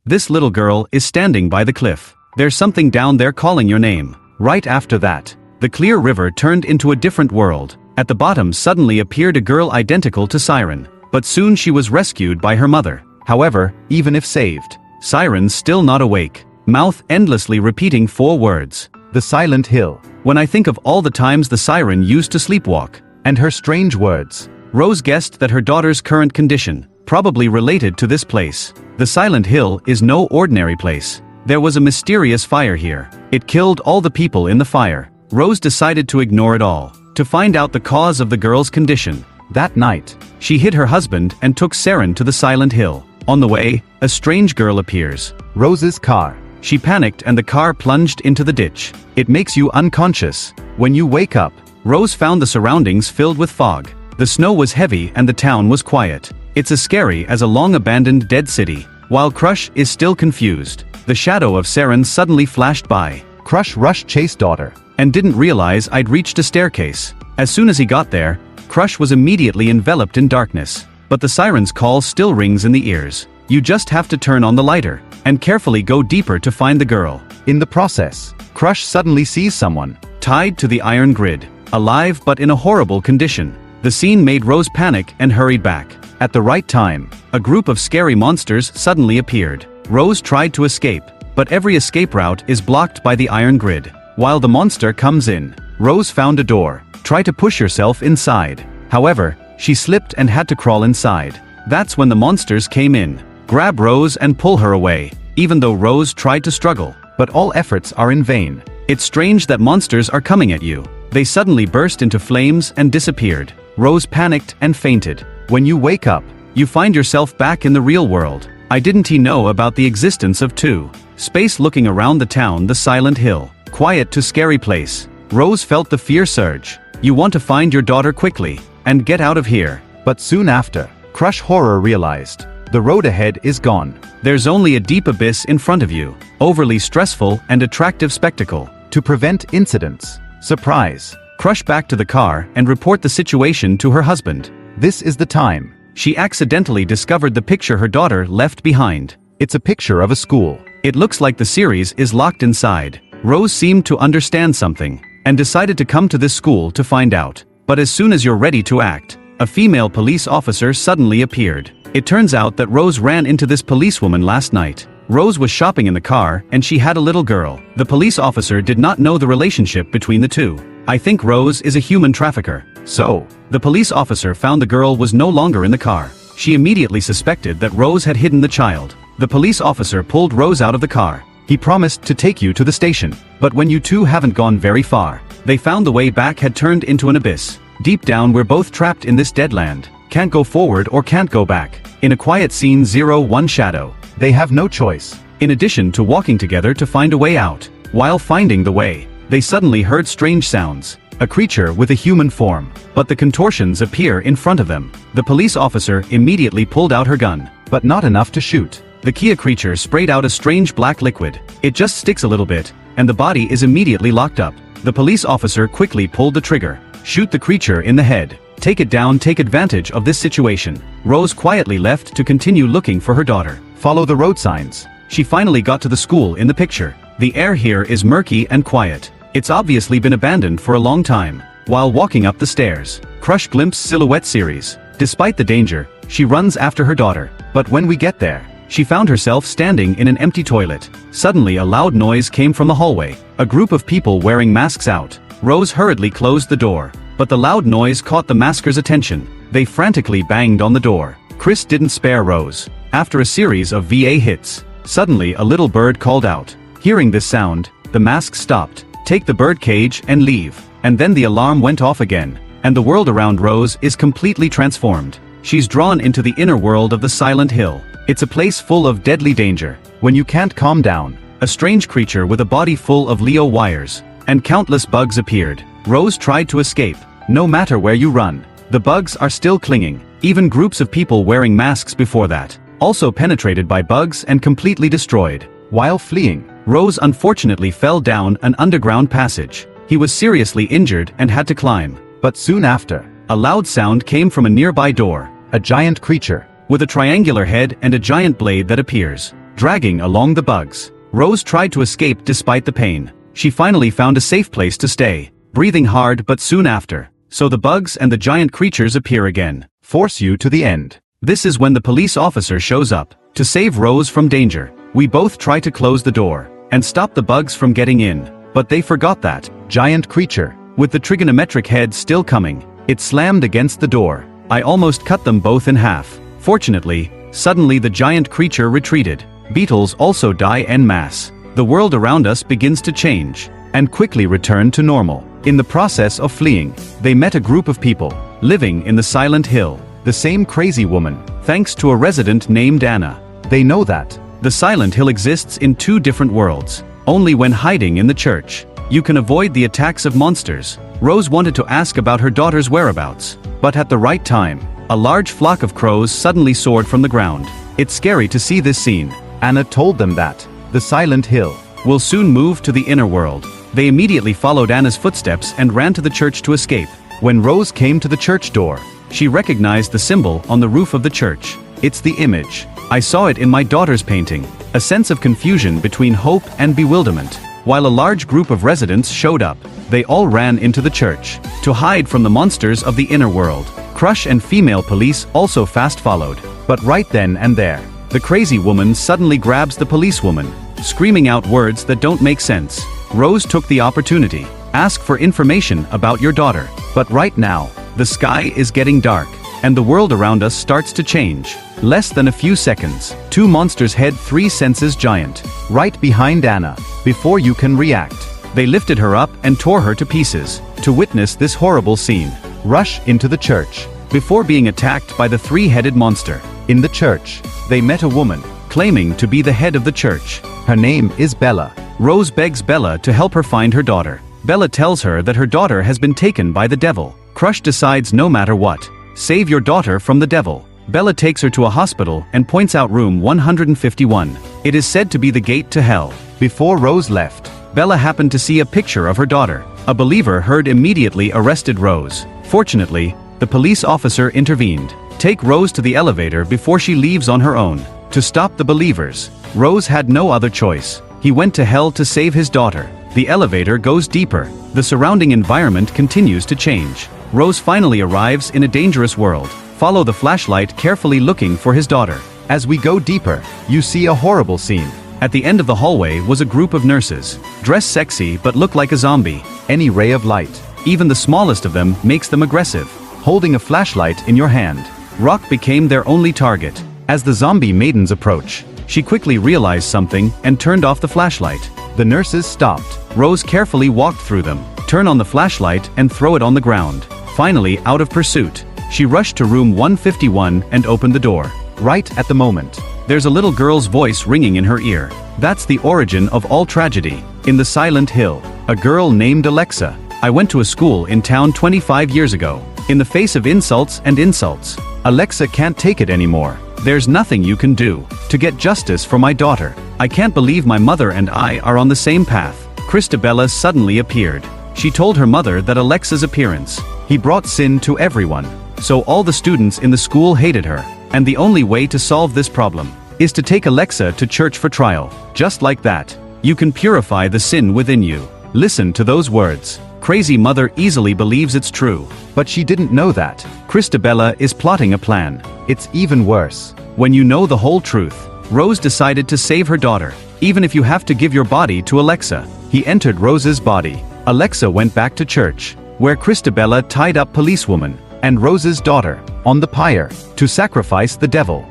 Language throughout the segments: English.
This little girl is standing by the cliff. There's something down there calling your name. Right after that, the clear river turned into a different world. At the bottom suddenly appeared a girl identical to Siren, but soon she was rescued by her mother. However, even if saved, Siren's still not awake, mouth endlessly repeating 4 words. The Silent Hill. When I think of all the times the Siren used to sleepwalk, And her strange words, Rose guessed that her daughter's current condition, probably related to this place. The Silent Hill is no ordinary place. There was a mysterious fire here. It killed all the people in the fire. Rose decided to ignore it all, to find out the cause of the girl's condition. That night, She hid her husband and took Saren to the Silent Hill. On the way, a strange girl appears. Rose's car. She panicked and the car plunged into the ditch. It makes you unconscious. When you wake up, Rose found the surroundings filled with fog. The snow was heavy and the town was quiet. It's as scary as a long-abandoned dead city. While Crush is still confused, the shadow of Saren suddenly flashed by. Crush rushed chase daughter. And didn't realize I'd reached a staircase. As soon as he got there, Crush was immediately enveloped in darkness. But the siren's call still rings in the ears. You just have to turn on the lighter, and carefully go deeper to find the girl. In the process, Crush suddenly sees someone. Tied to the iron grid. Alive but in a horrible condition. The scene made Rose panic and hurried back. At the right time, A group of scary monsters suddenly appeared. Rose tried to escape, but every escape route is blocked by the iron grid. While the monster comes in, Rose found a door. Try to push yourself inside. However, she slipped and had to crawl inside. That's when the monsters came in. Grab Rose and pull her away, even though Rose tried to struggle. but all efforts are in vain. It's strange that monsters are coming at you. They suddenly burst into flames and disappeared. Rose panicked and fainted. When you wake up, You find yourself back in the real world. I didn't he know about the existence of two. Space looking around the town, the Silent Hill. Quiet to scary place. Rose felt the fear surge. You want to find your daughter quickly, and get out of here. but soon after, Crush Horror realized, the road ahead is gone. There's only a deep abyss in front of you. Overly stressful and attractive spectacle. To prevent incidents. Surprise. Crush back to the car and report the situation to her husband. This is the time. She accidentally discovered the picture her daughter left behind. It's a picture of a school. It looks like the series is locked inside. Rose seemed to understand something, and decided to come to this school to find out. But as soon as you're ready to act, a female police officer suddenly appeared. It turns out that Rose ran into this policewoman last night. Rose was shopping in the car, and she had a little girl. The police officer did not know the relationship between the two. I think Rose is a human trafficker. So, The police officer found the girl was no longer in the car. She immediately suspected that Rose had hidden the child. The police officer pulled Rose out of the car. he promised to take you to the station. But when you two haven't gone very far, they found the way back had turned into an abyss. Deep down we're both trapped in this dead land. Can't go forward or can't go back. In a quiet scene 01 shadow. They have no choice. In addition to walking together to find a way out. While finding the way, they suddenly heard strange sounds. A creature with a human form. But the contortions appear in front of them. The police officer immediately pulled out her gun. But not enough to shoot. The Kia creature sprayed out a strange black liquid. It just sticks a little bit, and the body is immediately locked up. The police officer quickly pulled the trigger. Shoot the creature in the head. Take it down, take advantage of this situation. Rose quietly left to continue looking for her daughter. Follow the road signs. She finally got to the school in the picture. The air here is murky and quiet. It's obviously been abandoned for a long time. While walking up the stairs, Crush glimpsed Silhouette series. Despite the danger, she runs after her daughter. But when we get there, She found herself standing in an empty toilet. Suddenly a loud noise came from the hallway. A group of people wearing masks out. Rose hurriedly closed the door. But the loud noise caught the maskers' attention. They frantically banged on the door. Chris didn't spare Rose. After a series of VA hits, suddenly a little bird called out. Hearing this sound, the mask stopped. Take the bird cage and leave. And then the alarm went off again. And the world around Rose is completely transformed. She's drawn into the inner world of the Silent Hill. It's a place full of deadly danger. when you can't calm down, A strange creature with a body full of Leo wires. And countless bugs appeared. Rose tried to escape. No matter where you run, the bugs are still clinging. Even groups of people wearing masks before that. Also penetrated by bugs and completely destroyed. while fleeing, Rose unfortunately fell down an underground passage. He was seriously injured and had to climb. but soon after, A loud sound came from a nearby door. a giant creature, With a triangular head and a giant blade that appears. dragging along the bugs. Rose tried to escape despite the pain. She finally found a safe place to stay, breathing hard but soon after. So the bugs and the giant creatures appear again. Force you to the end. This is when the police officer shows up. To save Rose from danger, we both try to close the door and stop the bugs from getting in. But they forgot that Giant creature. with the trigonometric head still coming, it slammed against the door. I almost cut them both in half. Fortunately, suddenly the giant creature retreated. Beetles also die en masse. The world around us begins to change and quickly return to normal. In the process of fleeing, they met a group of people living in the Silent Hill. The same crazy woman. Thanks to a resident named Anna. They know that. The Silent Hill exists in two different worlds. Only when hiding in the church, you can avoid the attacks of monsters. Rose wanted to ask about her daughter's whereabouts, but at the right time, a large flock of crows suddenly soared from the ground. It's scary to see this scene. Anna told them that the Silent Hill will soon move to the inner world. They immediately followed Anna's footsteps and ran to the church to escape. When Rose came to the church door, she recognized the symbol on the roof of the church. It's the image. I saw it in my daughter's painting. A sense of confusion between hope and bewilderment. While a large group of residents showed up, they all ran into the church to hide from the monsters of the inner world. Crush and female police also fast followed. but right then and there, the crazy woman suddenly grabs the policewoman, screaming out words that don't make sense. Rose took the opportunity. Ask for information about your daughter. But right now, the sky is getting dark, and the world around us starts to change. Less than a few seconds, two monsters head 3 senses giant, right behind Anna. Before you can react, they lifted her up and tore her to pieces. To witness this horrible scene, rush into the church. Before being attacked by the 3-headed monster, In the church, they met a woman, claiming to be the head of the church. her name is Bella. Rose begs Bella to help her find her daughter. Bella tells her that her daughter has been taken by the devil. Crush decides no matter what, save your daughter from the devil. Bella takes her to a hospital and points out room 151. It is said to be the gate to hell. Before Rose left, Bella happened to see a picture of her daughter. A believer heard immediately arrested Rose. Fortunately, the police officer intervened. Take Rose to the elevator before she leaves on her own. To stop the believers, Rose had no other choice. He went to hell to save his daughter. The elevator goes deeper. The surrounding environment continues to change. Rose finally arrives in a dangerous world. Follow the flashlight carefully looking for his daughter. as we go deeper, you see a horrible scene. At the end of the hallway was a group of nurses, dressed sexy but look like a zombie. Any ray of light, Even the smallest of them makes them aggressive. holding a flashlight in your hand. Rock became their only target. As the zombie maidens approach, She quickly realized something and turned off the flashlight. the nurses stopped. Rose carefully walked through them, turn on the flashlight and throw it on the ground. Finally, out of pursuit, she rushed to room 151 and opened the door. Right at the moment, There's a little girl's voice ringing in her ear. That's the origin of all tragedy. In the Silent Hill, a girl named Alexa. I went to a school in town 25 years ago. In the face of insults and insults, Alexa can't take it anymore. there's nothing you can do to get justice for my daughter. I can't believe my mother and I are on the same path. Christabella suddenly appeared. She told her mother that Alexa's appearance, He brought sin to everyone. so all the students in the school hated her. And the only way to solve this problem is to take Alexa to church for trial. Just like that, you can purify the sin within you. Listen to those words. Crazy mother easily believes it's true. But she didn't know that. Christabella is plotting a plan. It's even worse. When you know the whole truth, Rose decided to save her daughter, even if you have to give your body to Alexa. He entered Rose's body. Alexa went back to church, Where Christabella tied up policewoman and Rose's daughter, on the pyre, to sacrifice the devil.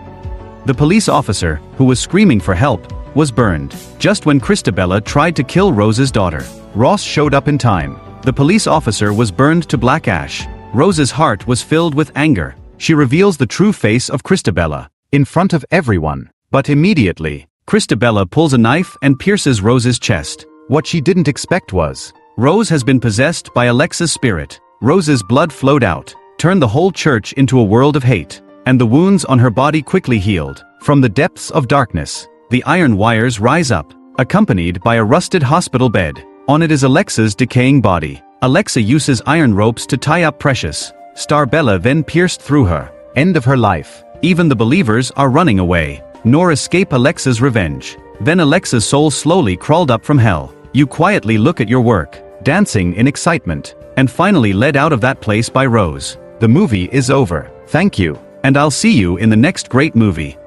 The police officer, who was screaming for help, was burned. Just when Christabella tried to kill Rose's daughter, Ross showed up in time. the police officer was burned to black ash. Rose's heart was filled with anger. She reveals the true face of Christabella. In front of everyone. But immediately, Christabella pulls a knife and pierces Rose's chest. What she didn't expect was, Rose has been possessed by Alexa's spirit. Rose's blood flowed out, turned the whole church into a world of hate. And the wounds on her body quickly healed. From the depths of darkness, the iron wires rise up, accompanied by a rusted hospital bed. On it is Alexa's decaying body. Alexa uses iron ropes to tie up Precious. Star Bella then pierced through her. end of her life. Even the believers are running away. nor escape Alexa's revenge. Then Alexa's soul slowly crawled up from hell. You quietly look at your work, dancing in excitement, and finally led out of that place by Rose. The movie is over. Thank you. And I'll see you in the next great movie.